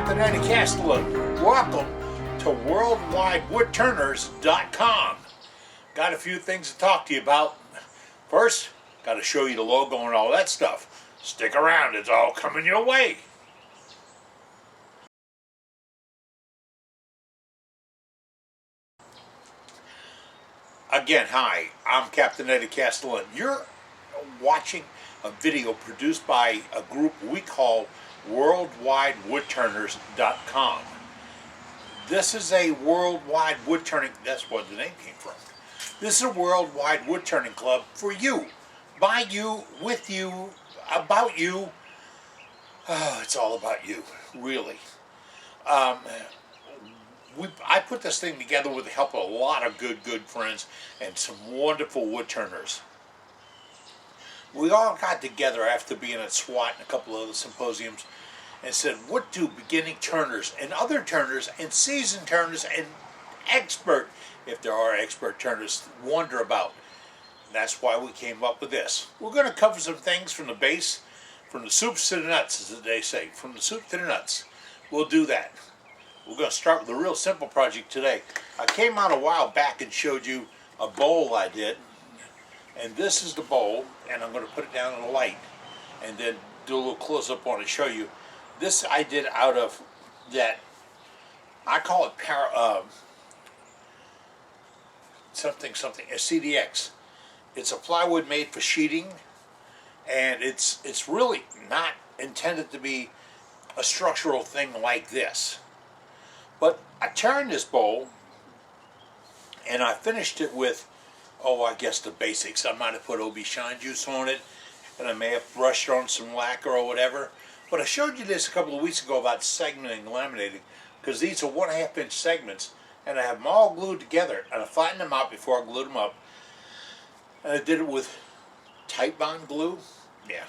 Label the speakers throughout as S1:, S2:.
S1: Captain Eddie Castellan. Welcome to WorldWideWoodTurners.com. Got a few things to talk to you about. First, got to show you the logo and all that stuff. Stick around, it's all coming your way. Again, hi, I'm Captain Eddie Castellan. You're watching a video produced by a group we call WorldWideWoodTurners.com. This is a worldwide wood turning, that's where the name came from. This is a worldwide wood turning club for you, by you, with you, about you. Oh, it's all about you, really. I put this thing together with the help of a lot of good friends and some wonderful wood turners. We all got together after being at SWAT and a couple of other symposiums and said, what do beginning turners and other turners and seasoned turners and expert, if there are expert turners, wonder about? And that's why we came up with this. We're going to cover some things from the base, from the soups to the nuts, as they say, from the soup to the nuts. We'll do that. We're going to start with a real simple project today. I came out a while back and showed you a bowl I did. And this is the bowl, and I'm going to put it down in the light and then do a little close-up on it, show you. This I did out of that, I call it something, a CDX. It's a plywood made for sheeting, and it's really not intended to be a structural thing like this. But I turned this bowl, and I finished it with, I guess the basics. I might have put OB Shine Juice on it, and I may have brushed on some lacquer or whatever. But I showed you this a couple of weeks ago about segmenting and laminating, because these are 1.5 inch segments, and I have them all glued together, and I flattened them out before I glued them up. And I did it with Titebond glue, yeah.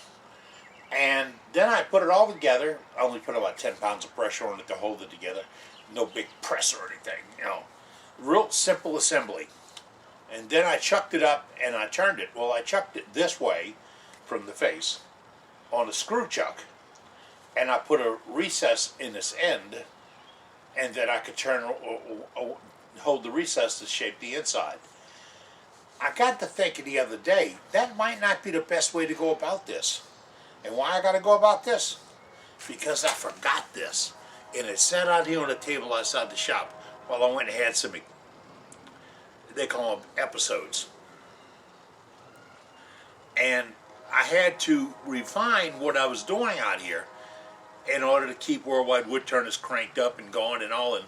S1: And then I put it all together. I only put about 10 pounds of pressure on it to hold it together. No big press or anything, Real simple assembly. And then I chucked it up and I turned it. Well, I chucked it this way from the face on a screw chuck. And I put a recess in this end, and then I could hold the recess to shape the inside. I got to thinking the other day, that might not be the best way to go about this. And why I got to go about this? Because I forgot this. And it sat out here on the table outside the shop while I went and had some, they call them episodes. And I had to refine what I was doing out here in order to keep Worldwide Wood Turners cranked up and going and all. And,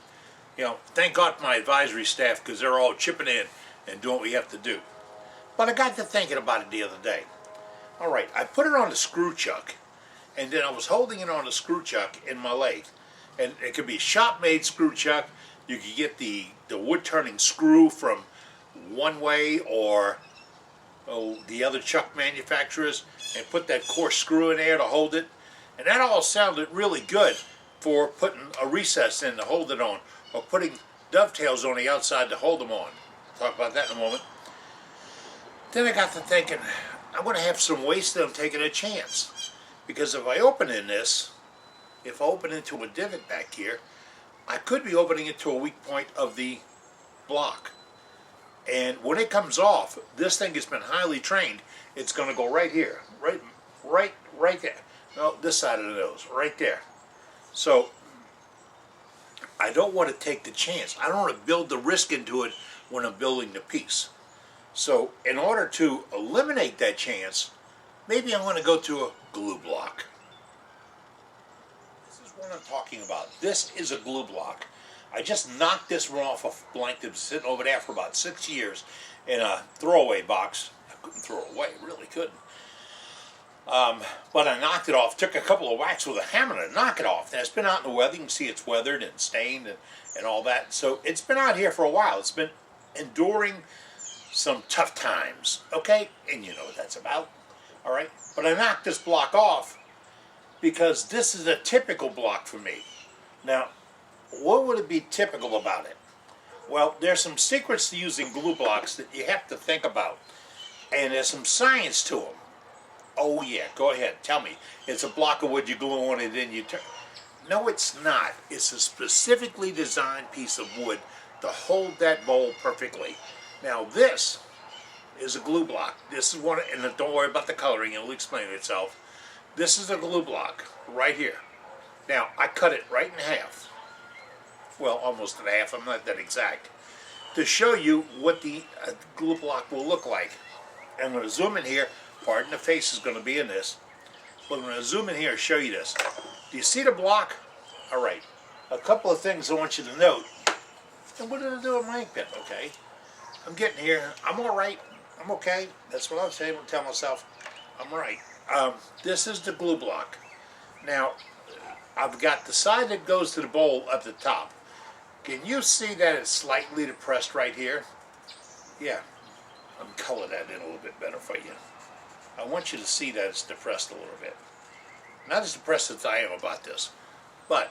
S1: thank God for my advisory staff, because they're all chipping in and doing what we have to do. But I got to thinking about it the other day. All right, I put it on the screw chuck, and then I was holding it on the screw chuck in my lathe. And it could be a shop-made screw chuck. You could get the wood-turning screw from One Way or the other chuck manufacturers, and put that coarse screw in there to hold it. And that all sounded really good for putting a recess in to hold it on, or putting dovetails on the outside to hold them on. I'll talk about that in a moment. Then I got to thinking, I'm going to have some waste of them taking a chance. Because if I open in this, if I open into a divot back here, I could be opening it to a weak point of the block. And when it comes off, this thing has been highly trained. It's going to go right here, right there. No, this side of the nose, right there. So I don't want to take the chance. I don't want to build the risk into it when I'm building the piece. So in order to eliminate that chance, maybe I'm going to go to a glue block. This is what I'm talking about. This is a glue block. I just knocked this one off a blank that was sitting over there for about 6 years in a throwaway box. I couldn't throw it away, really couldn't. But I knocked it off, took a couple of whacks with a hammer to knock it off. And it's been out in the weather. You can see it's weathered and stained and all that. So it's been out here for a while. It's been enduring some tough times, okay? And you know what that's about, all right? But I knocked this block off because this is a typical block for me. Now, what would it be typical about it? Well, there's some secrets to using glue blocks that you have to think about. And there's some science to them. Oh yeah, go ahead, tell me. It's a block of wood, you glue on it, and you turn. No, it's not. It's a specifically designed piece of wood to hold that bowl perfectly. Now this is a glue block. This is one, and don't worry about the coloring, it'll explain itself. This is a glue block right here. Now, I cut it right in half. Well, almost in half, I'm not that exact. To show you what the glue block will look like. I'm going to zoom in here. Pardon, the face is going to be in this. But I'm going to zoom in here and show you this. Do you see the block? All right. A couple of things I want you to note. And what did I do with my ink pen? Okay. I'm getting here. I'm all right. I'm okay. That's what I'm saying. I'm telling myself I'm right. This is the glue block. Now, I've got the side that goes to the bowl at the top. Can you see that it's slightly depressed right here? Yeah. I'm going to color that in a little bit better for you. I want you to see that it's depressed a little bit. Not as depressed as I am about this, but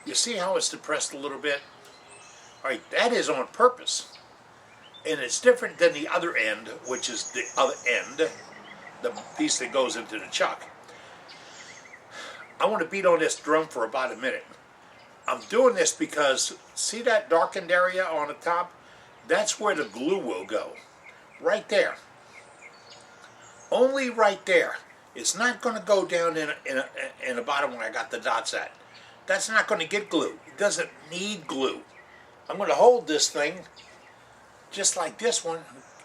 S1: you see how it's depressed a little bit? All right, that is on purpose. And it's different than the other end, which is the other end, the piece that goes into the chuck. I want to beat on this drum for about a minute. I'm doing this because, see that darkened area on the top? That's where the glue will go. Right there. Only right there. It's not going to go down in the bottom where I got the dots at. That's not going to get glue. It doesn't need glue. I'm going to hold this thing just like this one.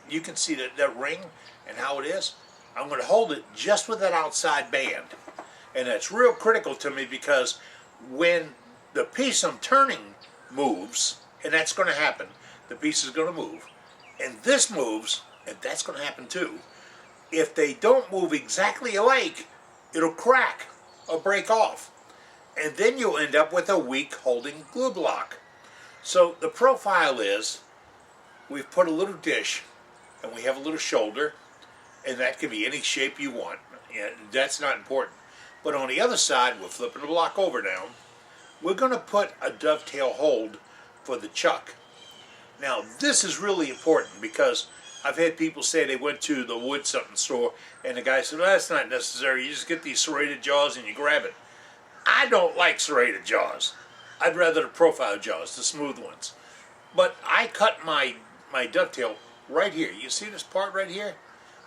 S1: You can see that ring and how it is. I'm going to hold it just with that outside band. And that's real critical to me because when the piece I'm turning moves, and that's going to happen, the piece is going to move, and this moves, and that's going to happen too. If they don't move exactly alike, it'll crack or break off. And then you'll end up with a weak holding glue block. So the profile is, we've put a little dish, and we have a little shoulder, and that can be any shape you want. Yeah, that's not important. But on the other side, we're flipping the block over now, we're going to put a dovetail hold for the chuck. Now, this is really important because I've had people say they went to the wood something store and the guy said, well, that's not necessary. You just get these serrated jaws and you grab it. I don't like serrated jaws. I'd rather the profile jaws, the smooth ones. But I cut my dovetail right here. You see this part right here?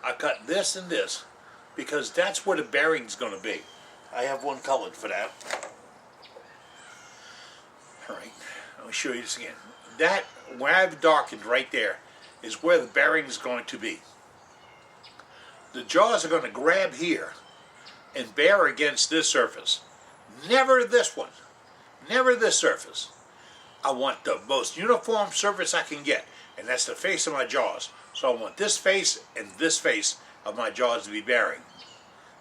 S1: I cut this and this because that's where the bearing's going to be. I have one colored for that. All right, let me show you this again. That, where I've darkened right there, is where the bearing is going to be. The jaws are going to grab here and bear against this surface. Never this one. Never this surface. I want the most uniform surface I can get, and that's the face of my jaws. So I want this face and this face of my jaws to be bearing.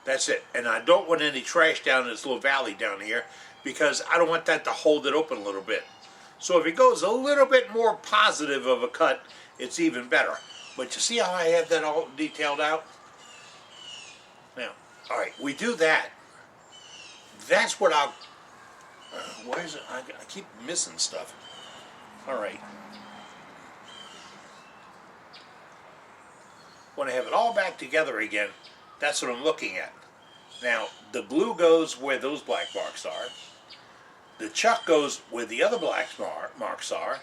S1: That's it. And I don't want any trash down in this little valley down here because I don't want that to hold it open a little bit. So if it goes a little bit more positive of a cut, it's even better. But you see how I have that all detailed out? Now, all right, we do that. That's what I'll... why is it? I keep missing stuff. All right. When I have it all back together again, that's what I'm looking at. Now, the glue goes where those black marks are. The chuck goes where the other black marks are.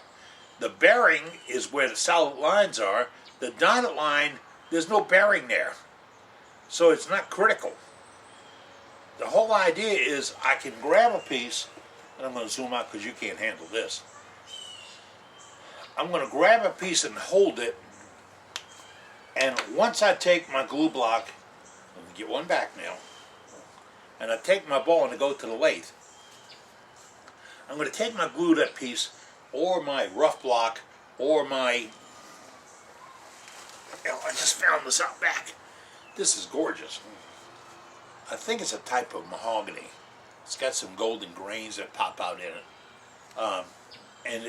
S1: The bearing is where the solid lines are. The dotted line, there's no bearing there. So it's not critical. The whole idea is I can grab a piece, and I'm going to zoom out because you can't handle this. I'm going to grab a piece and hold it, and once I take my glue block, let me get one back now, and I take my ball and I go to the lathe. I'm going to take my glued up piece, or my rough block, or my, I just found this out back. This is gorgeous. I think it's a type of mahogany. It's got some golden grains that pop out in it. And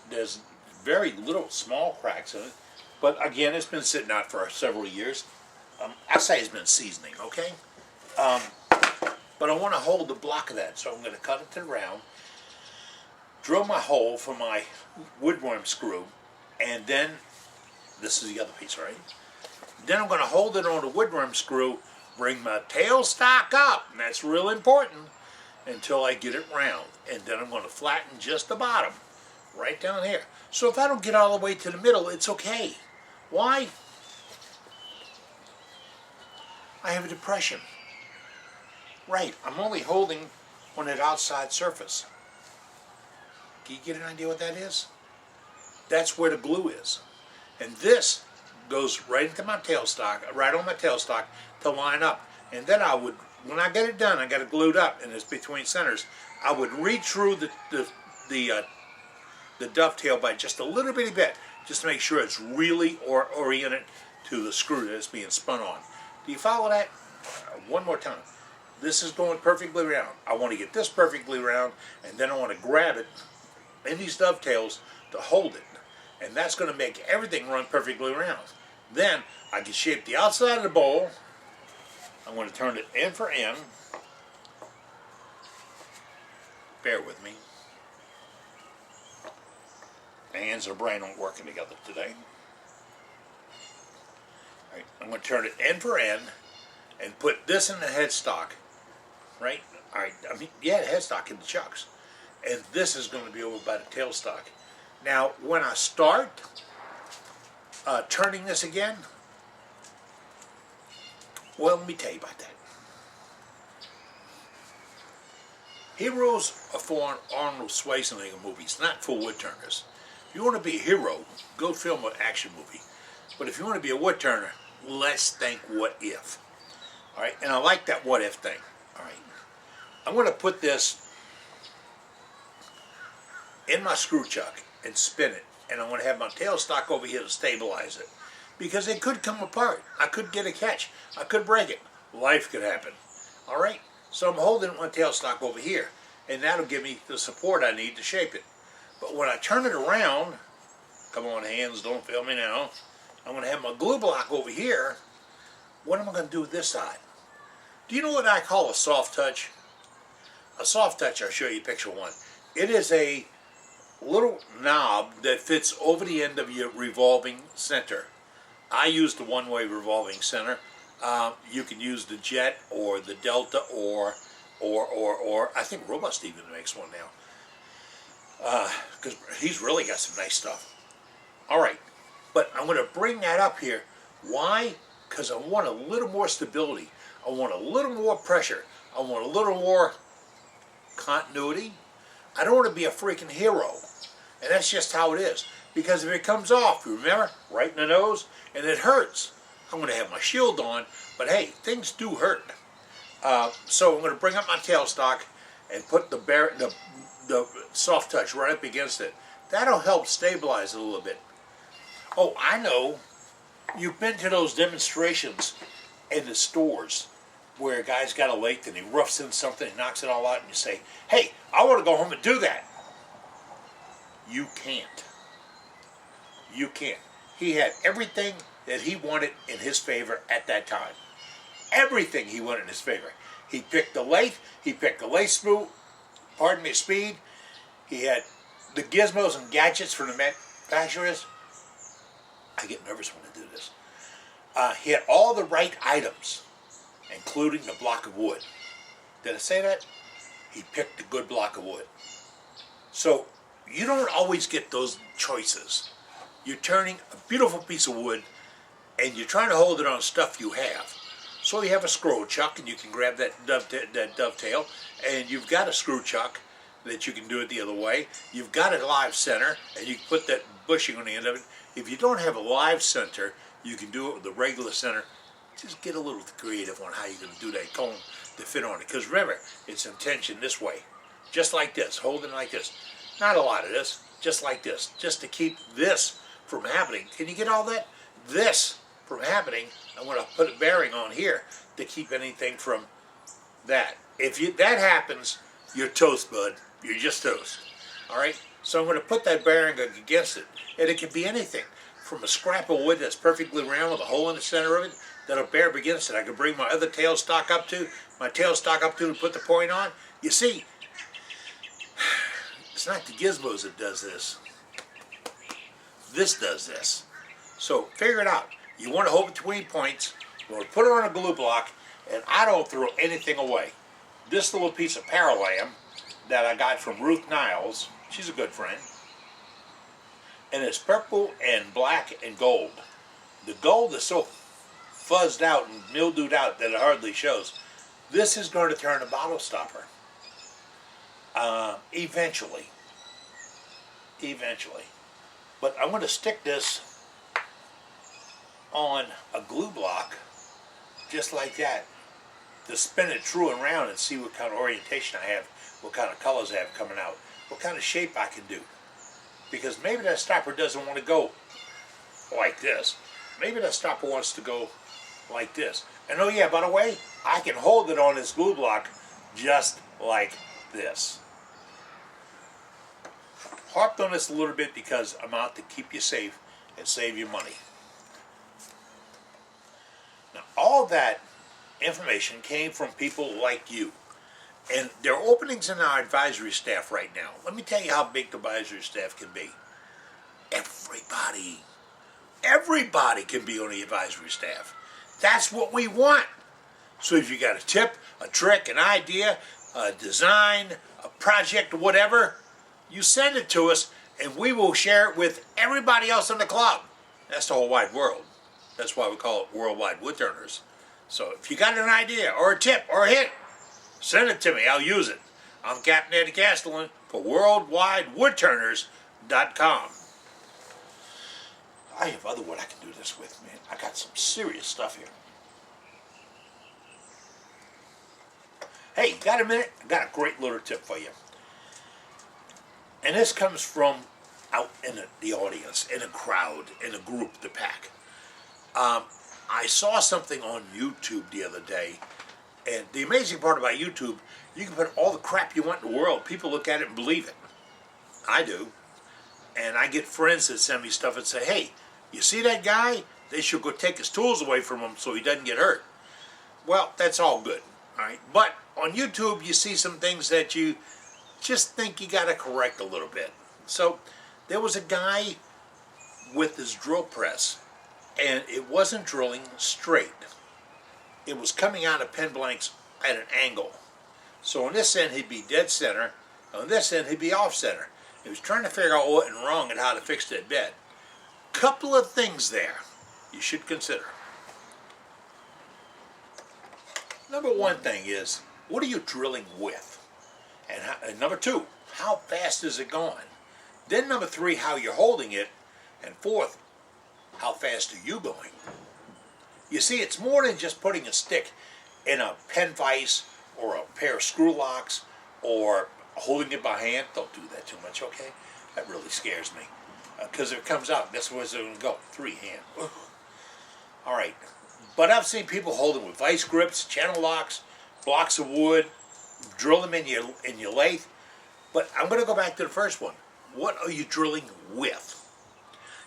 S1: there's very little small cracks in it. But again, it's been sitting out for several years. I say it's been seasoning, okay? But I want to hold the block of that, so I'm going to cut it to the round, drill my hole for my woodworm screw, and then, this is the other piece, right? Then I'm going to hold it on the woodworm screw, bring my tailstock up, and that's real important, until I get it round. And then I'm going to flatten just the bottom, right down here. So if I don't get all the way to the middle, it's okay. Why? I have a depression. Right, I'm only holding on that outside surface. Can you get an idea what that is? That's where the glue is. And this goes right into my tailstock, right on my tailstock to line up. And then I would, when I get it done, I got it glued up and it's between centers, I would reach through the dovetail by just a little bitty bit, just to make sure it's really oriented to the screw that's being spun on. Do you follow that? One more time. This is going perfectly round. I want to get this perfectly round, and then I want to grab it in these dovetails to hold it. And that's going to make everything run perfectly round. Then I can shape the outside of the bowl. I'm going to turn it end for end. Bear with me. My hands and brain aren't working together today. All right, I'm going to turn it end for end and put this in the headstock. Right? All right. I mean, yeah, the headstock in the chucks. And this is going to be over by the tailstock. Now, when I start turning this again, well, let me tell you about that. Heroes are for Arnold Schwarzenegger movies, not for wood turners. If you want to be a hero, go film an action movie. But if you want to be a wood turner, let's think what if. All right, and I like that what if thing. All right, I'm going to put this in my screw chuck and spin it, and I'm going to have my tailstock over here to stabilize it, because it could come apart. I could get a catch. I could break it. Life could happen. All right, so I'm holding my tailstock over here, and that'll give me the support I need to shape it. But when I turn it around, come on hands, don't fail me now, I'm going to have my glue block over here. What am I going to do with this side? Do you know what I call a soft touch? A soft touch, I'll show you picture one. It is a little knob that fits over the end of your revolving center. I use the one-way revolving center. You can use the Jet or the Delta or I think Robust even makes one now. Because he's really got some nice stuff. All right, but I'm going to bring that up here. Why? Because I want a little more stability. I want a little more pressure. I want a little more continuity. I don't want to be a freaking hero. And that's just how it is. Because if it comes off, you remember, right in the nose, and it hurts, I'm going to have my shield on, but hey, things do hurt. So I'm going to bring up my tailstock and put the soft touch right up against it. That'll help stabilize it a little bit. Oh, I know. You've been to those demonstrations in the stores where a guy's got a lathe and he roughs in something and knocks it all out, and you say, hey, I want to go home and do that. You can't. You can't. He had everything that he wanted in his favor at that time. Everything he wanted in his favor. He picked the lathe, he picked the lathe speed, he had the gizmos and gadgets from the manufacturers. I get nervous when I do this. He had all the right items, including the block of wood. Did I say that? He picked a good block of wood. So you don't always get those choices. You're turning a beautiful piece of wood and you're trying to hold it on stuff you have. So you have a screw chuck and you can grab that dovetail, and you've got a screw chuck that you can do it the other way. You've got a live center and you can put that bushing on the end of it. If you don't have a live center, you can do it with the regular center. Just get a little creative on how you're going to do that cone to fit on it. Because remember, it's in tension this way. Just like this, holding like this. Not a lot of this, just like this. Just to keep this from happening. Can you get all that? This from happening, I'm going to put a bearing on here to keep anything from that. If that happens, you're toast, bud. You're just toast. All right? So I'm going to put that bearing against it. And it can be anything. From a scrap of wood that's perfectly round with a hole in the center of it, that'll bear up against it. I can bring my other tailstock up to, put the point on. You see, it's not the gizmos that does this. This does this. So figure it out. You want to hold between points. You want to put it on a glue block, and I don't throw anything away. this little piece of Paralam that I got from Ruth Niles. She's a good friend. And it's purple and black and gold. The gold is so fuzzed out and mildewed out that it hardly shows. This is going to turn a bottle stopper. Eventually. Eventually. But I want to stick this on a glue block just like that to spin it through and around and see what kind of orientation I have, what kind of colors I have coming out, what kind of shape I can do. Because maybe that stopper doesn't want to go like this. Maybe that stopper wants to go like this. And oh yeah, by the way, I can hold it on this glue block just like this. Harped on this a little bit because I'm out to keep you safe and save you money. Now, all that information came from people like you. And there are openings in our advisory staff right now. Let me tell you how big the advisory staff can be. Everybody can be on the advisory staff. That's what we want. So if you got a tip, a trick, an idea, a design, a project, whatever, you send it to us and we will share it with everybody else in the club. That's the whole wide world. That's why we call it Worldwide Woodturners. So if you got an idea or a tip or a hint, send it to me. I'll use it. I'm Captain Eddie Castellan for WorldwideWoodturners.com. I have other wood I can do this with, man. I got some serious stuff here. Hey, you got a minute? I got a great little tip for you. And this comes from out in the audience, in a crowd, in a group, the pack. I saw something on YouTube the other day, and the amazing part about YouTube, you can put all the crap you want in the world. People look at it and believe it. I do. And I get friends that send me stuff and say, hey, you see that guy? They should go take his tools away from him so he doesn't get hurt. Well, that's all good. All right. But on YouTube, you see some things that you just think you got to correct a little bit. So there was a guy with his drill press, and it wasn't drilling straight. It was coming out of pen blanks at an angle. So on this end, he'd be dead center. On this end, he'd be off center. He was trying to figure out what went wrong and how to fix that bed. Couple of things there you should consider. Number one thing is, what are you drilling with? And number two, how fast is it going? Then number three, how you're holding it. And fourth, how fast are you going? You see, it's more than just putting a stick in a pen vise or a pair of screw locks or holding it by hand. Don't do that too much, okay? That really scares me. Because if it comes out, that's where it's going to go. Free hand. Ugh. All right. But I've seen people hold them with vice grips, channel locks, blocks of wood, drill them in your lathe. But I'm going to go back to the first one. What are you drilling with?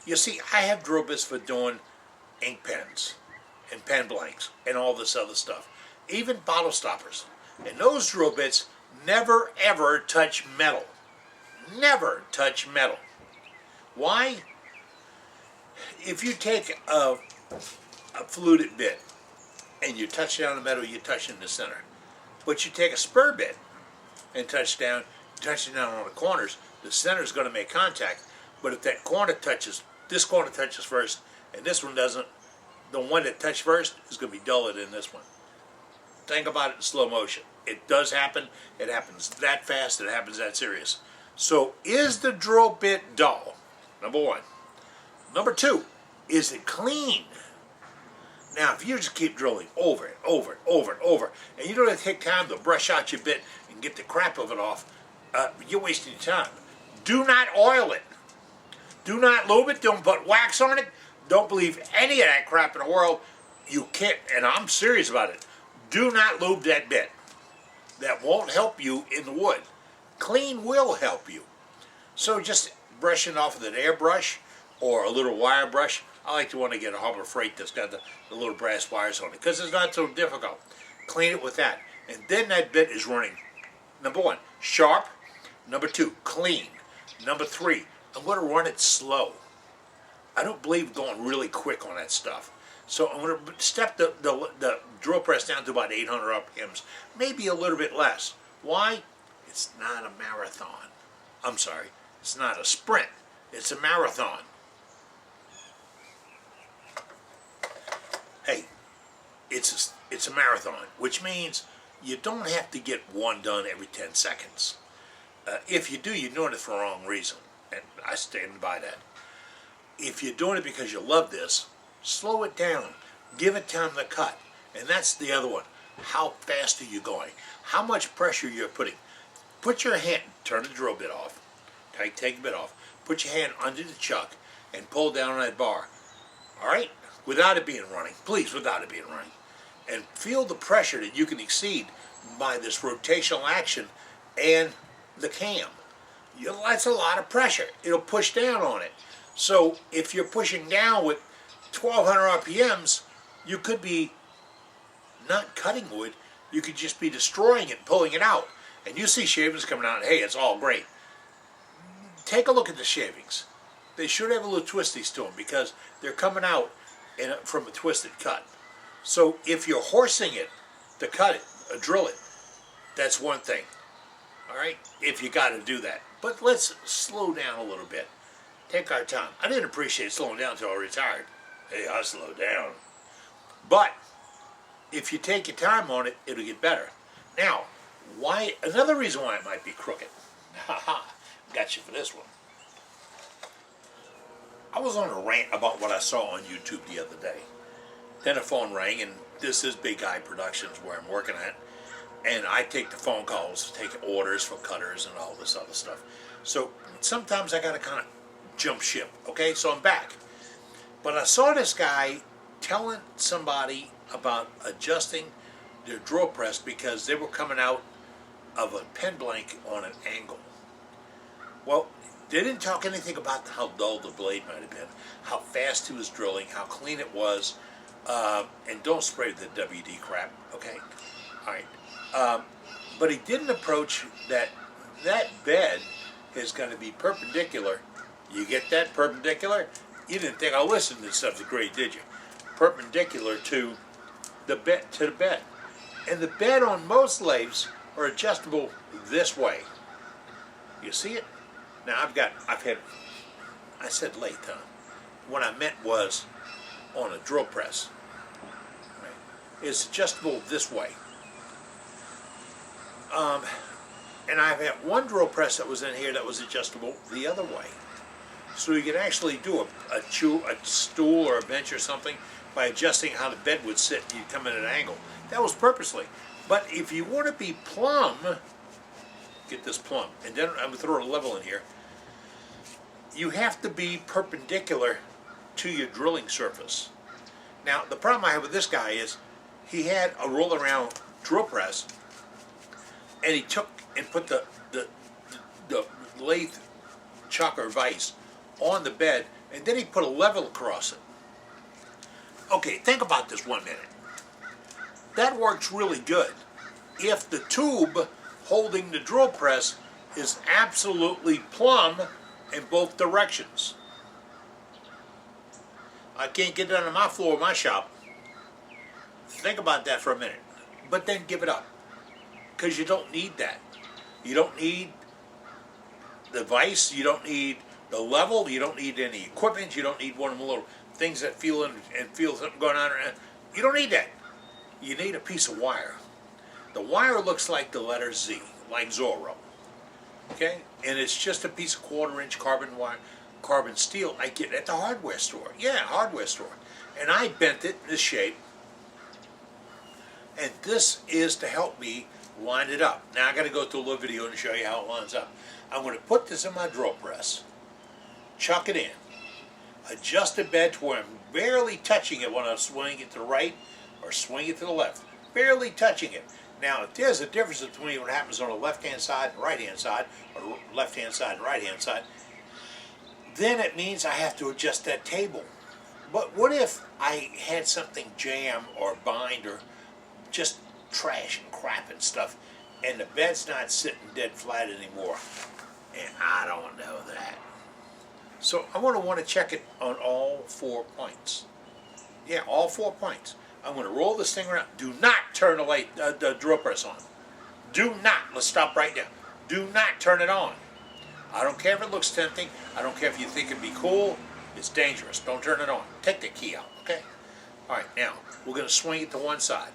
S1: You see, I have drill bits for doing ink pens and pen blanks and all this other stuff. Even bottle stoppers. And those drill bits never ever touch metal. Never touch metal. Why? If you take a fluted bit and you touch down the metal, you touch in the center. But you take a spur bit and touch down on the corners, the center is going to make contact. But if that corner touches, this corner touches first and this one doesn't, the one that touched first is going to be duller than this one. Think about it in slow motion. It does happen. It happens that fast. It happens that serious. So is the drill bit dull? Number one. Number two, is it clean? Now, if you just keep drilling over and over and over and over, and you don't take time to brush out your bit and get the crap of it off, you're wasting your time. Do not oil it. Do not lube it. Don't put wax on it. Don't believe any of that crap in the world. You can't, and I'm serious about it. Do not lube that bit. That won't help you in the wood. Clean will help you. So just brushing off with an airbrush or a little wire brush. I like the one to get a Harbor Freight that's got the little brass wires on it because it's not so difficult. Clean it with that. And then that bit is running. Number one, sharp. Number two, clean. Number three, I'm going to run it slow. I don't believe going really quick on that stuff. So I'm going to step the drill press down to about 800 RPMs, maybe a little bit less. Why? It's not a marathon. I'm sorry, it's not a sprint. It's a marathon. Hey, it's a marathon, which means you don't have to get one done every 10 seconds. If you do, you're doing it for the wrong reason, and I stand by that. If you're doing it because you love this, slow it down. Give it time to cut. And that's the other one. How fast are you going? How much pressure you're putting? Put your hand, turn the drill bit off, take the bit off, put your hand under the chuck and pull down on that bar. All right? Without it being running. Please, without it being running. And feel the pressure that you can exceed by this rotational action and the cam. That's a lot of pressure. It'll push down on it. So if you're pushing down with 1200 RPMs, you could be not cutting wood, you could just be destroying it, pulling it out. And you see shavings coming out, and hey, it's all great. Take a look at the shavings. They should have a little twisties to them because they're coming out from a twisted cut. So if you're horsing it to cut it, drill it, that's one thing. All right, if you got to do that. But let's slow down a little bit. Take our time. I didn't appreciate slowing down until I retired. Hey, I slow down. But if you take your time on it, it'll get better. Now, why? Another reason why it might be crooked. Haha, got you for this one. I was on a rant about what I saw on YouTube the other day. Then a phone rang, and this is Big Eye Productions where I'm working at. And I take the phone calls, take orders for cutters and all this other stuff. So sometimes I got to kind of jump ship, okay? So I'm back. But I saw this guy telling somebody about adjusting their drill press because they were coming out of a pen blank on an angle. Well, they didn't talk anything about how dull the blade might have been, how fast he was drilling, how clean it was, and don't spray the WD crap, okay? All right. But he didn't approach that bed is going to be perpendicular. You get that perpendicular? You didn't think I listened to this stuff great, did you? Perpendicular to the bed. And the bed on most lathes are adjustable this way. You see it? Now I said lathe, huh? What I meant was on a drill press. Right? It's adjustable this way. And I've had one drill press that was in here that was adjustable the other way. So you can actually do a stool or a bench or something by adjusting how the bed would sit. You'd come in at an angle. That was purposely. But if you want to be plumb, get this plumb, and then I'm going to throw a level in here, you have to be perpendicular to your drilling surface. Now, the problem I have with this guy is he had a roll around drill press, and he took and put the lathe chuck or vise on the bed, and then he put a level across it. Okay, think about this 1 minute. That works really good if the tube holding the drill press is absolutely plumb in both directions. I can't get that on my floor of my shop. Think about that for a minute, but then give it up, because you don't need that. You don't need the vise, you don't need the level, you don't need any equipment, you don't need one of the little things that feel something going on. You don't need that. You need a piece of wire. The wire looks like the letter Z, like Zorro. Okay? And it's just a piece of 1/4-inch carbon wire, carbon steel I get at the hardware store. Yeah, hardware store. And I bent it in this shape. And this is to help me line it up. Now I got to go through a little video to show you how it lines up. I'm going to put this in my drill press, chuck it in, adjust the bed to where I'm barely touching it when I'm swinging it to the right or swing it to the left. Barely touching it. Now, if there's a difference between what happens on the left-hand side and right-hand side, or left-hand side and right-hand side, then it means I have to adjust that table. But what if I had something jam or bind or just trash and crap and stuff, and the bed's not sitting dead flat anymore? And I don't know that. So I want to check it on all 4 points. Yeah, all 4 points. I'm going to roll this thing around. Do not turn the drill press on. Do not. Let's stop right now. Do not turn it on. I don't care if it looks tempting. I don't care if you think it'd be cool. It's dangerous. Don't turn it on. Take the key out, okay? All right, now, we're going to swing it to one side.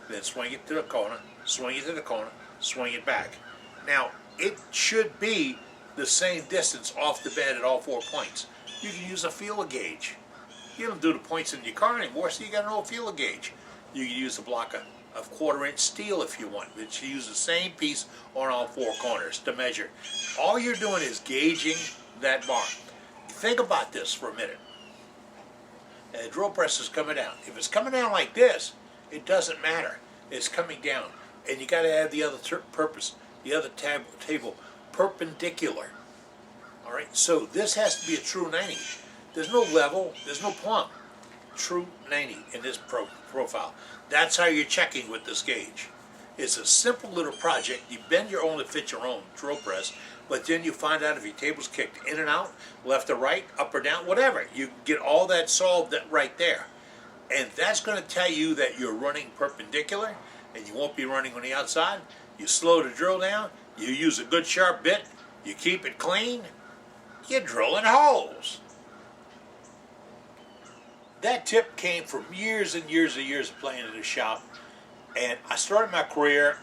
S1: Then swing it to the corner, swing it to the corner, swing it back. Now, it should be the same distance off the bed at all 4 points. You can use a feeler gauge. You don't do the points in your car anymore, so you got an old feeler gauge. You can use a block of 1/4-inch steel if you want, but you use the same piece on all 4 corners to measure. All you're doing is gauging that bar. Think about this for a minute. And the drill press is coming down. If it's coming down like this, it doesn't matter. It's coming down. And you got to have the other table perpendicular. All right, so this has to be a true 90. There's no level, there's no plumb. True 90 in this profile. That's how you're checking with this gauge. It's a simple little project. You bend your own to fit your own drill press, but then you find out if your table's kicked in and out, left or right, up or down, whatever. You get all that solved right there. And that's going to tell you that you're running perpendicular, and you won't be running on the outside. You slow the drill down, you use a good sharp bit, you keep it clean, you're drilling holes. That tip came from years and years and years of playing in the shop. And I started my career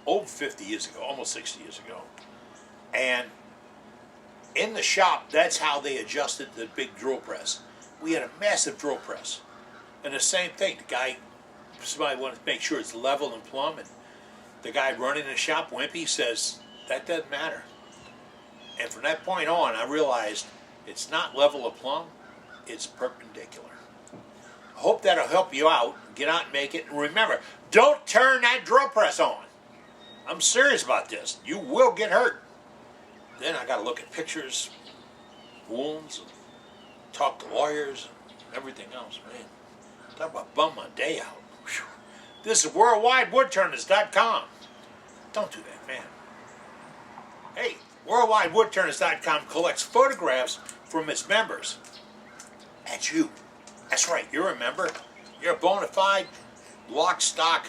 S1: over 50 years ago, almost 60 years ago. And in the shop, that's how they adjusted the big drill press. We had a massive drill press. And the same thing, somebody wanted to make sure it's level and plumb, and the guy running the shop, Wimpy, says, that doesn't matter. And from that point on, I realized it's not level or plumb, it's perpendicular. I hope that'll help you out. Get out and make it. And remember, don't turn that drill press on. I'm serious about this. You will get hurt. Then I got to look at pictures, wounds, and talk to lawyers, and everything else. Man, talk about bum my day out. Whew. This is WorldwideWoodturners.com. Don't do that, man. Hey, WorldwideWoodturners.com collects photographs from its members. That's you. That's right, you're a member. You're a bona fide lock stock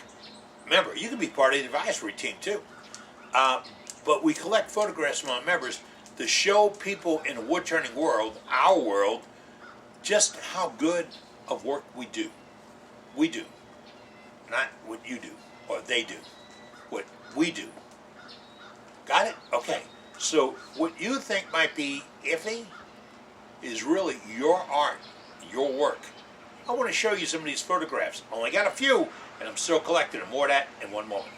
S1: member. You can be part of the advisory team too. But we collect photographs from our members to show people in the wood turning world, our world, just how good of work we do. We do. Not what you do or they do. What we do. Got it? Okay. So what you think might be iffy is really your art, your work. I want to show you some of these photographs. I only got a few, and I'm still collecting them. More of that in one moment.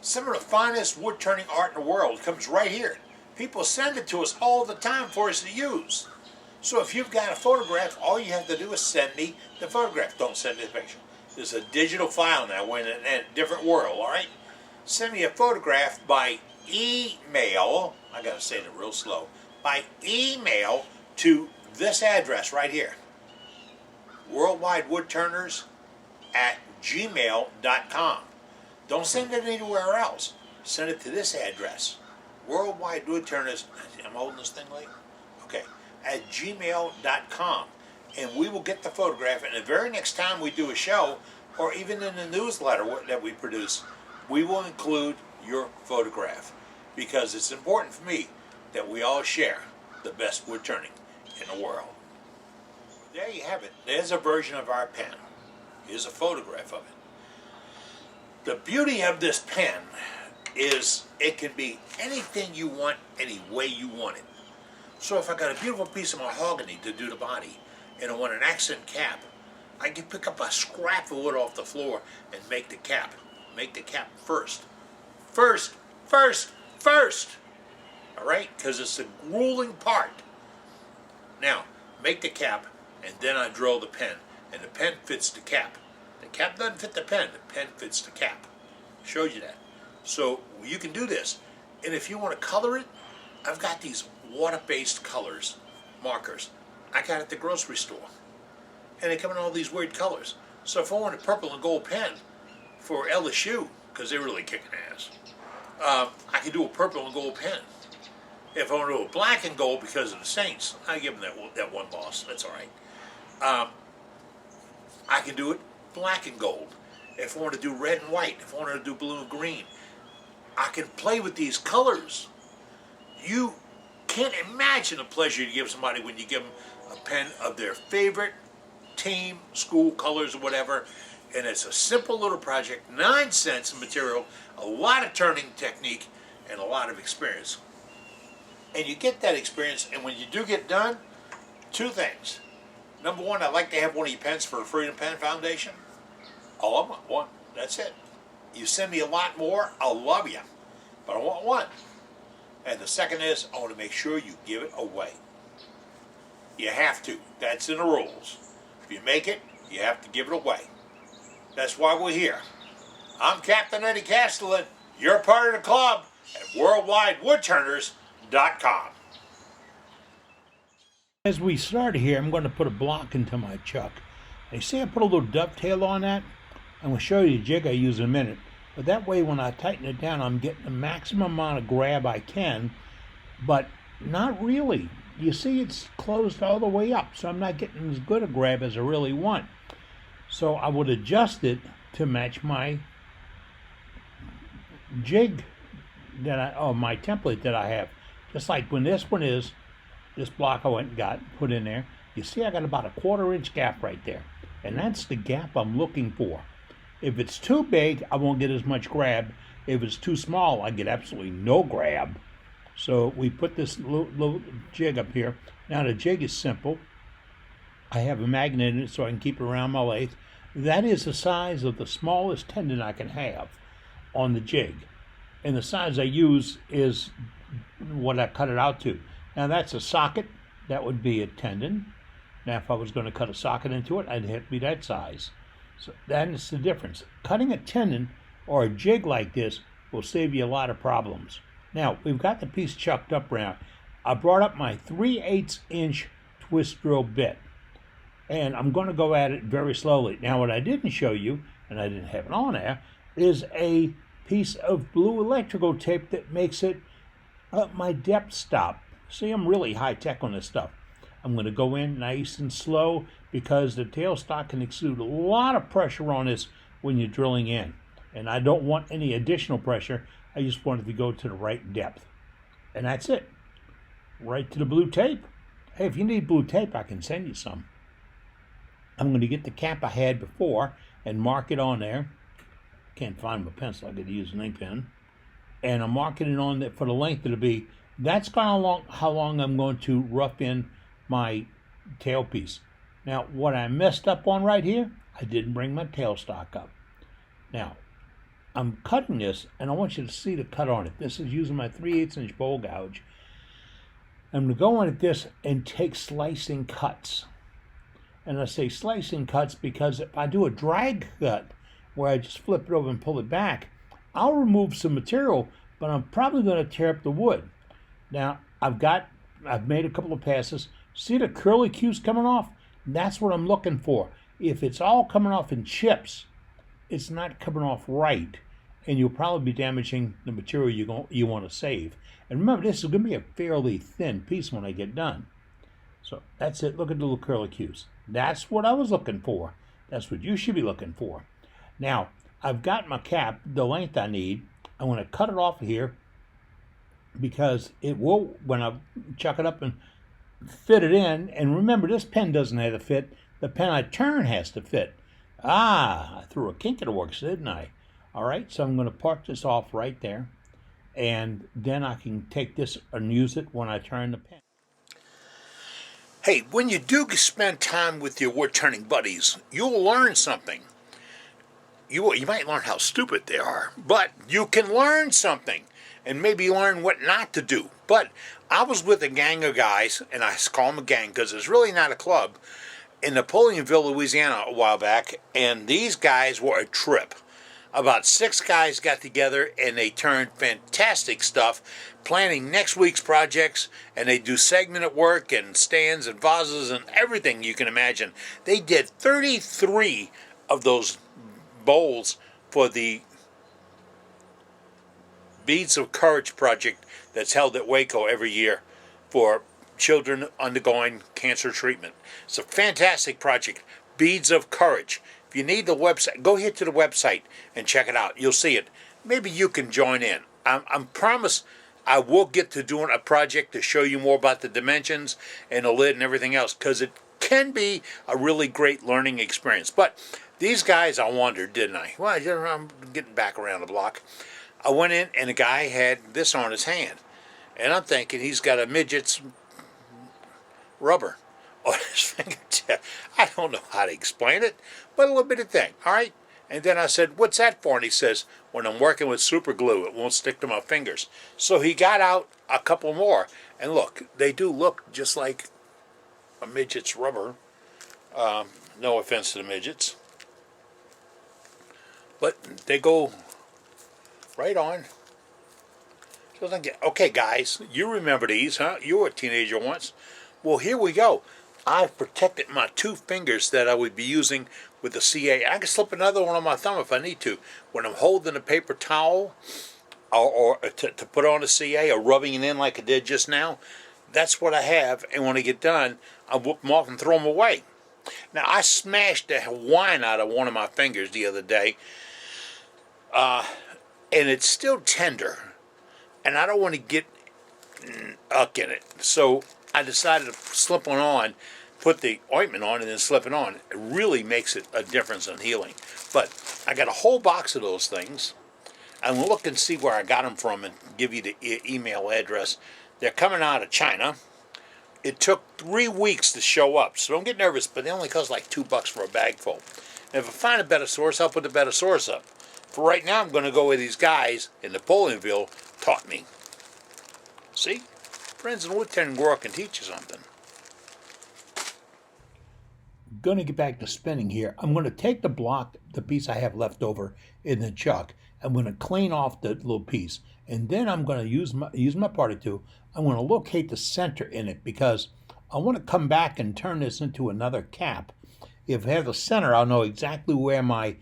S1: Some of the finest wood turning art in the world comes right here. People send it to us all the time for us to use. So if you've got a photograph, all you have to do is send me the photograph. Don't send me the picture. There's a digital file now. We're in a different world, all right? Send me a photograph by email. I got to say it real slow. By email to this address right here. WorldwideWoodturners@gmail.com. Don't send it anywhere else. Send it to this address. WorldwideWoodturners, I'm holding this thing late? Okay. @gmail.com. And we will get the photograph. And the very next time we do a show, or even in the newsletter that we produce, we will include your photograph. Because it's important for me that we all share the best wood turning in the world. There you have it. There's a version of our pen. Here's a photograph of it. The beauty of this pen is it can be anything you want, any way you want it. So if I got a beautiful piece of mahogany to do the body, and I want an accent cap, I can pick up a scrap of wood off the floor and make the cap. Make the cap first. First, first, first. All right? Because it's the grueling part. Now, make the cap, and then I drill the pen. And the pen fits the cap. The cap doesn't fit the pen. The pen fits the cap. Showed you that. So you can do this. And if you want to color it, I've got these water-based colors, markers. I got at the grocery store. And they come in all these weird colors. So if I want a purple and gold pen for LSU, because they're really kicking ass, I can do a purple and gold pen. If I want to do a black and gold because of the Saints, I give them that one loss. That's all right. I can do it black and gold. If I want to do red and white, if I want to do blue and green, I can play with these colors. You can't imagine the pleasure you give somebody when you give them a pen of their favorite team, school colors, or whatever. And it's a simple little project, 9 cents of material, a lot of turning technique, and a lot of experience. And you get that experience, and when you do get done, 2 things. Number 1, I'd like to have one of your pens for the Freedom Pen Foundation. All I want 1. That's it. You send me a lot more, I'll love you. But I want 1. And the second is, I want to make sure you give it away. You have to. That's in the rules. If you make it, you have to give it away. That's why we're here. I'm Captain Eddie Castellan. You're part of the club at WorldwideWoodturners.com.
S2: As we start here, I'm going to put a block into my chuck. You see I put a little dovetail on that? I'm going to show you the jig I use in a minute. But that way when I tighten it down, I'm getting the maximum amount of grab I can, but not really. You see it's closed all the way up, so I'm not getting as good a grab as I really want. So I would adjust it to match my jig my template that I have. Just like when this one is, this block I went and got put in there, you see I got about a 1/4 inch gap right there. And that's the gap I'm looking for. If it's too big, I won't get as much grab. If it's too small, I get absolutely no grab. So we put this little jig up here. Now the jig is simple. I have a magnet in it so I can keep it around my lathe. That is the size of the smallest tendon I can have on the jig. And the size I use is what I cut it out to. Now that's a socket. That would be a tendon. Now if I was going to cut a socket into it, I'd have to be that size. So that is the difference. Cutting a tendon or a jig like this will save you a lot of problems. Now, we've got the piece chucked up round. I brought up my 3/8 inch twist drill bit, and I'm going to go at it very slowly. Now, what I didn't show you, and I didn't have it on there, is a piece of blue electrical tape that makes it my depth stop. See, I'm really high-tech on this stuff. I'm going to go in nice and slow because the tailstock can exude a lot of pressure on this when you're drilling in. And I don't want any additional pressure. I just want it to go to the right depth. And that's it. Right to the blue tape. Hey, if you need blue tape, I can send you some. I'm going to get the cap I had before and mark it on there. Can't find my pencil. I got to use an ink pen. And I'm marking it on there for the length it'll be. That's how long I'm going to rough in my tailpiece. Now, what I messed up on right here, I didn't bring my tailstock up. Now, I'm cutting this, and I want you to see the cut on it. This is using my 3/8 inch bowl gouge. I'm going to go in at this and take slicing cuts. And I say slicing cuts because if I do a drag cut, where I just flip it over and pull it back, I'll remove some material, but I'm probably going to tear up the wood. Now, I've made a couple of passes. See the curly cues coming off? That's what I'm looking for. If it's all coming off in chips, it's not coming off right, and you'll probably be damaging the material you want to save. And remember, this is going to be a fairly thin piece when I get done. So that's it. Look at the little curly cues. That's what I was looking for. That's what you should be looking for. Now, I've got my cap, the length I need. I'm going to cut it off here because it will, when I chuck it up and fit it in, and remember, this pen doesn't have to fit. The pen I turn has to fit. I threw a kink in the works, didn't I? All right, so I'm going to part this off right there, and then I can take this and use it when I turn the pen.
S1: Hey, when you do spend time with your wood turning buddies, you'll learn something. You might learn how stupid they are, but you can learn something and maybe learn what not to do. But I was with a gang of guys, and I call them a gang because it's really not a club, in Napoleonville, Louisiana a while back, and these guys were a trip. About 6 guys got together and they turned fantastic stuff, planning next week's projects, and they do segmented work and stands and vases and everything you can imagine. They did 33 of those bowls for the Beads of Courage project that's held at Waco every year for children undergoing cancer treatment. It's a fantastic project, Beads of Courage. If you need the website, go here to the website and check it out. You'll see it. Maybe you can join in. I'm promise I will get to doing a project to show you more about the dimensions and the lid and everything else, because it can be a really great learning experience. But these guys, I wondered, didn't I? Well, I'm getting back around the block. I went in and the guy had this on his hand. And I'm thinking he's got a midget's rubber on his fingertip. I don't know how to explain it, but a little bit of thing, all right? And then I said, what's that for? And he says, when I'm working with super glue, it won't stick to my fingers. So he got out a couple more, and look, they do look just like a midget's rubber. No offense to the midgets. But they go right on. Okay, guys, you remember these, huh? You were a teenager once. Well, here we go. I've protected my 2 fingers that I would be using with the CA. I can slip another one on my thumb if I need to. When I'm holding a paper towel or to put on a CA or rubbing it in like I did just now, that's what I have. And when I get done, I whoop them off and throw them away. Now, I smashed the wine out of one of my fingers the other day, and it's still tender. And I don't want to get uck in it. So I decided to slip one on, put the ointment on, and then slip it on. It really makes it a difference in healing. But I got a whole box of those things. I'm going to look and see where I got them from and give you the email address. They're coming out of China. It took 3 weeks to show up, so don't get nervous, but they only cost like $2 for a bag full. And if I find a better source, I'll put the better source up. For right now, I'm going to go with these guys in Napoleonville taught me. See? Friends in wood turning world can teach you something.
S2: Going to get back to spinning here. I'm going to take the block, the piece I have left over in the chuck. I'm going to clean off the little piece, and then I'm going to use my party tool. I'm going to locate the center in it because I want to come back and turn this into another cap. If I have the center, I'll know exactly where my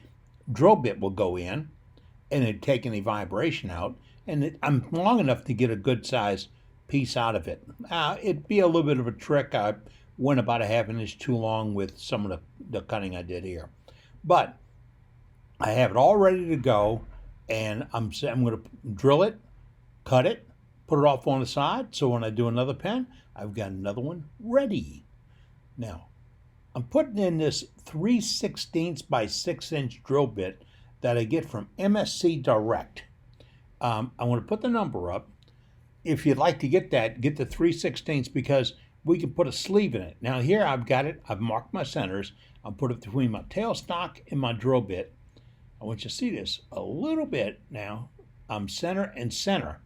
S2: drill bit will go in, and it'd take any vibration out. And I'm long enough to get a good size piece out of it. It'd be a little bit of a trick. I went about a half an inch too long with some of the cutting I did here. But I have it all ready to go, and I'm going to drill it, cut it, put it off on the side, so when I do another pen, I've got another one ready. Now, I'm putting in this 3/16 by 6 inch drill bit that I get from MSC Direct. I'm going to put the number up. If you'd like to get that, get the 3/16 because we can put a sleeve in it. Now here I've got it. I've marked my centers. I'll put it between my tailstock and my drill bit. I want you to see this a little bit now. I'm center and center.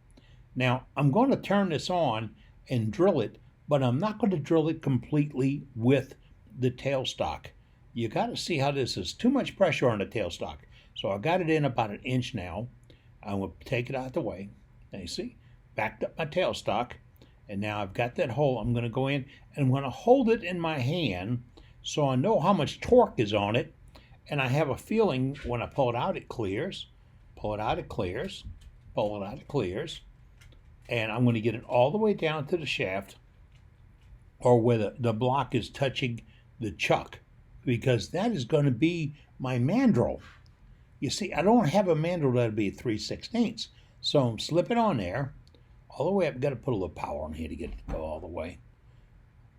S2: Now I'm going to turn this on and drill it, but I'm not going to drill it completely with the tailstock. You got to see how this is. Too much pressure on the tailstock. So I got it in about 1 inch now. I'm going to take it out the way. Now you see, backed up my tailstock. And now I've got that hole. I'm going to go in and I'm going to hold it in my hand so I know how much torque is on it. And I have a feeling when I pull it out, it clears. Pull it out, it clears. Pull it out, it clears. And I'm going to get it all the way down to the shaft or where the block is touching the chuck, because that is going to be my mandrel. You see, I don't have a mandrel that'll be 3/16. So I'm slipping on there. All the way up, got to put a little power on here to get it to go all the way.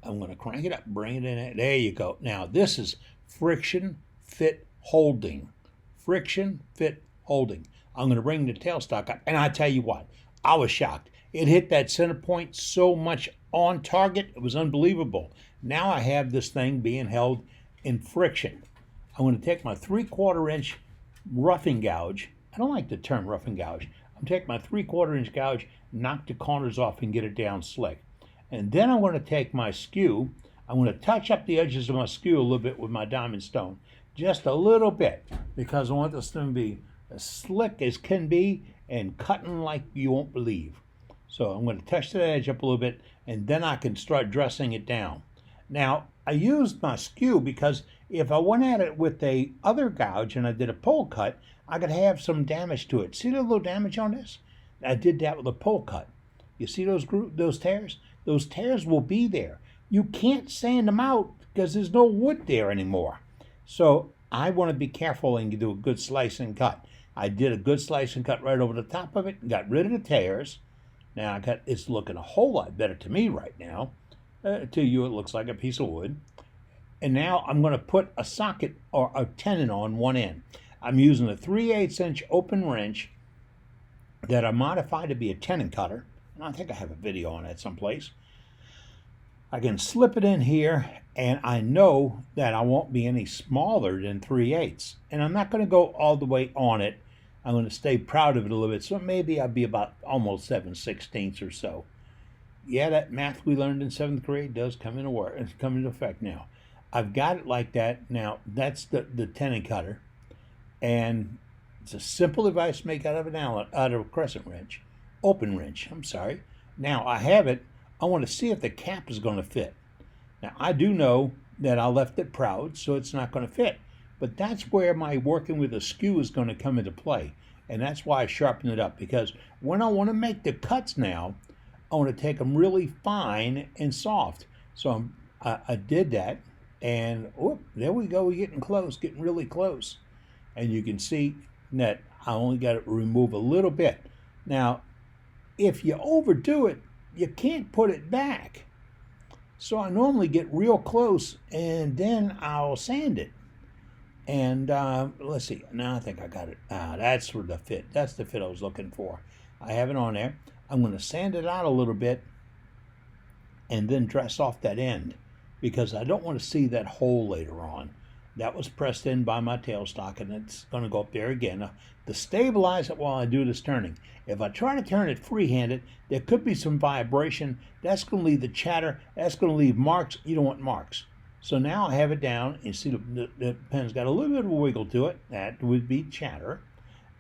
S2: I'm going to crank it up, bring it in. There you go. Now, this is friction fit holding. Friction fit holding. I'm going to bring the tailstock up. And I tell you what, I was shocked. It hit that center point so much on target, it was unbelievable. Now I have this thing being held in friction. I'm going to take my 3/4 inch roughing gouge. I don't like the term roughing gouge. I'm taking my 3/4 inch gouge, knock the corners off, and get it down slick. And then I'm going to take my skew. I'm going to touch up the edges of my skew a little bit with my diamond stone, just a little bit, because I want this thing to be as slick as can be and cutting like you won't believe. So I'm going to touch that edge up a little bit, and then I can start dressing it down. Now, I used my skew because if I went at it with a other gouge and I did a pole cut, I could have some damage to it. See the little damage on this? I did that with a pole cut. You see those tears? Those tears will be there. You can't sand them out because there's no wood there anymore. So I want to be careful and do a good slice and cut. I did a good slice and cut right over the top of it and got rid of the tears. Now it's looking a whole lot better to me right now. To you, it looks like a piece of wood. And now I'm going to put a socket or a tenon on one end. I'm using a 3/8 inch open wrench that I modified to be a tenon cutter. And I think I have a video on that someplace. I can slip it in here, and I know that I won't be any smaller than 3/8. And I'm not going to go all the way on it. I'm going to stay proud of it a little bit. So maybe I'll be about almost 7/16 or so. Yeah, that math we learned in 7th grade does come into effect now. I've got it like that. Now, that's the tenon cutter. And it's a simple device to make out of a crescent wrench. Open wrench, I'm sorry. Now, I have it. I want to see if the cap is going to fit. Now, I do know that I left it proud, so it's not going to fit. But that's where my working with a skew is going to come into play. And that's why I sharpen it up. Because when I want to make the cuts now, I want to take them really fine and soft. So I did that, and there we go. We're getting close, getting really close. And you can see that I only got to remove a little bit. Now, if you overdo it, you can't put it back. So I normally get real close, and then I'll sand it. And let's see. Now I think I got it. That's for the fit. That's the fit I was looking for. I have it on there. I'm going to sand it out a little bit and then dress off that end because I don't want to see that hole later on. That was pressed in by my tailstock, and it's going to go up there again. Now, to stabilize it while I do this turning, if I try to turn it free-handed, there could be some vibration. That's going to leave the chatter. That's going to leave marks. You don't want marks. So now I have it down. You see the pen's got a little bit of a wiggle to it. That would be chatter.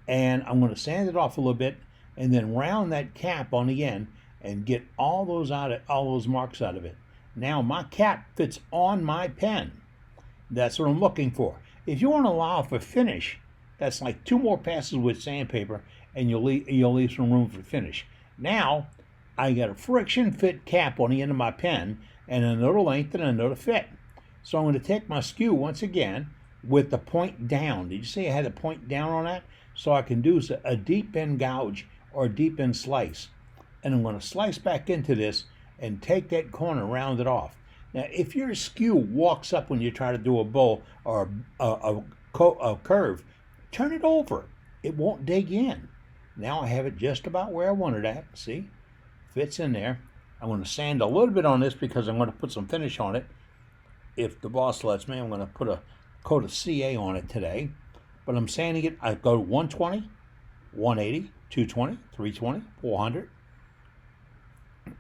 S2: And I'm going to sand it off a little bit and then round that cap on the end and get all those marks out of it. Now my cap fits on my pen. That's what I'm looking for. If you want to allow for finish, that's like 2 more passes with sandpaper, and you'll leave some room for finish. Now I got a friction fit cap on the end of my pen and another length and another fit. So I'm going to take my skew once again with the point down. Did you see I had the point down on that? So I can do a deep end gouge or a deep end slice. And I'm going to slice back into this and take that corner, round it off. Now, if your skew walks up when you try to do a bowl or a curve, turn it over. It won't dig in. Now I have it just about where I want it at. See? Fits in there. I'm going to sand a little bit on this because I'm going to put some finish on it. If the boss lets me, I'm going to put a coat of CA on it today. But I'm sanding it. I go 120, 180, 220, 320, 400.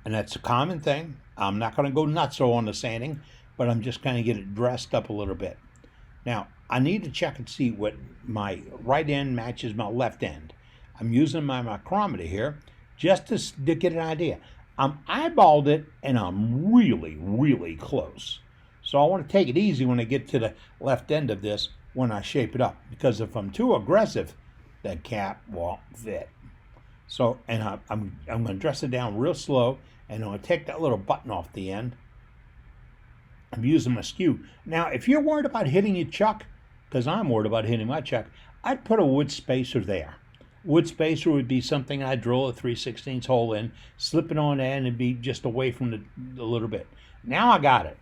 S2: And that's a common thing. I'm not going to go nuts on the sanding, but I'm just going to get it dressed up a little bit. Now, I need to check and see what my right end matches my left end. I'm using my micrometer here just to get an idea. I'm eyeballed it, and I'm really, really close. So I want to take it easy when I get to the left end of this when I shape it up, because if I'm too aggressive, that cap won't fit. So, and I'm going to dress it down real slow, and I'm going to take that little button off the end. I'm using my skew. Now, if you're worried about hitting your chuck, because I'm worried about hitting my chuck, I'd put a wood spacer there. Wood spacer would be something I'd drill a 3/16 hole in, slip it on the end, and be just away from the little bit. Now I got it.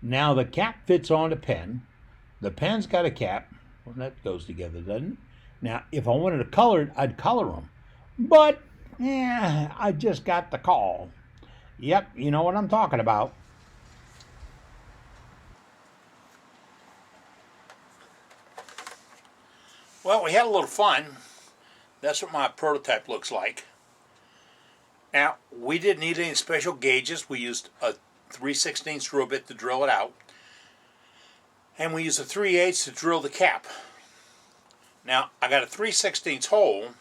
S2: Now the cap fits on the pen. The pen's got a cap. Well, that goes together, doesn't it? Now, if I wanted to color it, I'd color them. But, I just got the call. Yep, you know what I'm talking about.
S1: Well, we had a little fun. That's what my prototype looks like. Now, we didn't need any special gauges. We used a 3/16 drill bit to drill it out. And we used a 3/8 to drill the cap. Now, I got a 3/16 hole,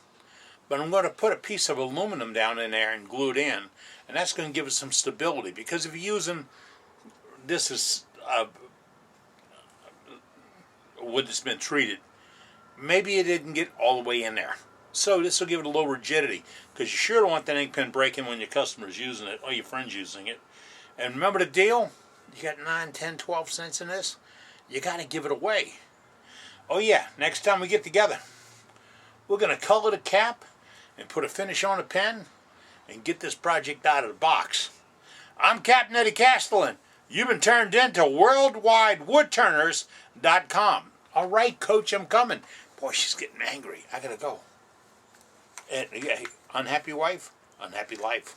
S1: but I'm going to put a piece of aluminum down in there and glue it in. And that's going to give it some stability. Because if you're using, this is wood that's been treated, maybe it didn't get all the way in there. So this will give it a little rigidity, because you sure don't want that ink pen breaking when your customer's using it or your friend's using it. And remember the deal? You got 9, 10, 12 cents in this? You got to give it away. Oh yeah, next time we get together, we're going to color the cap and put a finish on the pen and get this project out of the box. I'm Captain Eddie Castellan. You've been turned into WorldWideWoodTurners.com. All right, Coach, I'm coming. Boy, she's getting angry. I got to go. And, yeah, unhappy wife, unhappy life.